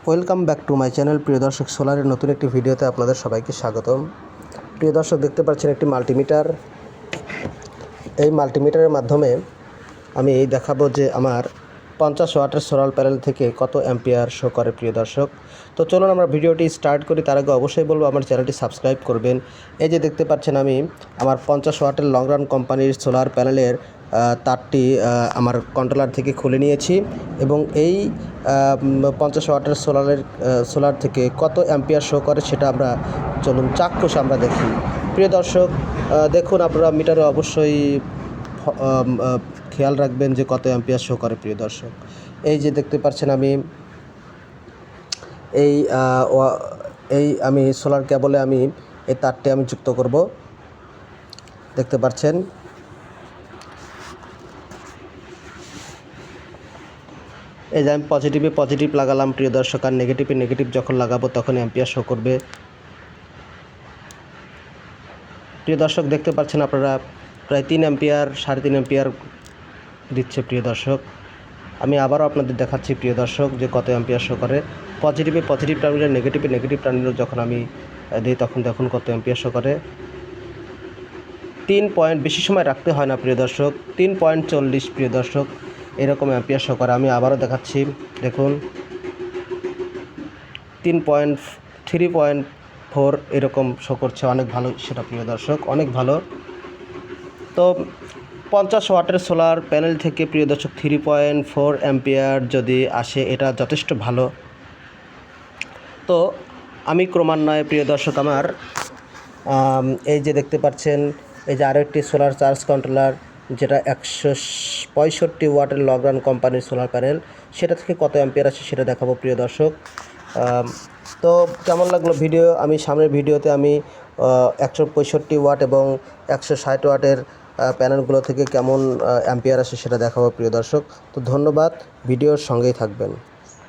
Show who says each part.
Speaker 1: Welcome back to my channel. প্রিয় দর্শক, সোলারের নতুন একটি ভিডিওতে আপনাদের সবাইকে স্বাগতম। প্রিয় দর্শক, দেখতে পাচ্ছেন একটি মাল্টিমিটার। এই মাল্টিমিটারের মাধ্যমে আমি দেখাবো যে আমার 50 ওয়াটের সোলার প্যানেল থেকে কত অ্যাম্পিয়ার শো করে। প্রিয় দর্শক, তো চলুন আমরা ভিডিওটি স্টার্ট করি। তার আগে অবশ্যই বলবো আমার চ্যানেলটি সাবস্ক্রাইব করবেন। এই যে দেখতে পাচ্ছেন আমি আমার 50 ওয়াটের লং রান কোম্পানির সোলার প্যানেলের তারটি আমার কন্ট্রোলার থেকে খুলে নিয়েছি এবং এই 50 ওয়াটের সোলার থেকে কত অ্যাম্পিয়ার শো করে সেটা আমরা চলুন চাক্ষুষ আমরা দেখি। প্রিয় দর্শক, দেখুন আপনারা মিটারে অবশ্যই খেয়াল রাখবেন যে কত অ্যাম্পিয়ার শো করে। প্রিয় দর্শক, এই যে দেখতে পাচ্ছেন আমি আমি সোলার কেবলে আমি এই তারটি আমি যুক্ত করব। দেখতে পাচ্ছেন এই যে আমি পজিটিভ লাগালাম প্রিয় দর্শক, আর নেগেটিভ যখন লাগাবো তখন অ্যাম্পিয়ার শো করবে। প্রিয় দর্শক, দেখতে পাচ্ছেন আপনারা প্রায় 3 অ্যাম্পিয়ার 3.5 অ্যাম্পিয়ার দিচ্ছে। প্রিয় দর্শক, আমি আবারও আপনাদের দেখাচ্ছি প্রিয় দর্শক যে কত অ্যাম্পিয়ার শো করে। পজিটিভ টার্মিনাল, নেগেটিভ টার্মিনাল যখন আমি দিই তখন দেখুন কত অ্যাম্পিয়ার শো করে। 3 পয়েন্ট, বেশি সময় রাখতে হয় না প্রিয় দর্শক, 3.40 প্রিয় দর্শক এরকম অ্যাম্পিয়ার শো করে। আমি আবারও দেখাচ্ছি, দেখুন 3.4 এরকম শো করছে। অনেক ভালো সেটা প্রিয় দর্শক, অনেক ভালো। তো 50 ওয়াটের সোলার প্যানেল থেকে প্রিয় দর্শক 3.4 অ্যাম্পিয়ার যদি আসে, এটা যথেষ্ট ভালো। তো আমি ক্রমান্বয়ে প্রিয় দর্শক আমার এই যে দেখতে পাচ্ছেন এই যে আরও একটি সোলার চার্জ কন্ট্রোলার, যেটা 165 ওয়াটের লং রান কোম্পানির সোলার প্যানেল, সেটা থেকে কত অ্যাম্পিয়ার আসে সেটা দেখাবো প্রিয় দর্শক। তো কেমন লাগলো ভিডিও? আমি সামনের ভিডিওতে আমি 165 ওয়াট এবং 160 ওয়াটের প্যানেলগুলো থেকে কেমন অ্যাম্পিয়ার আসে সেটা দেখাবো প্রিয় দর্শক। তো ধন্যবাদ, ভিডিওর সঙ্গেই থাকবেন।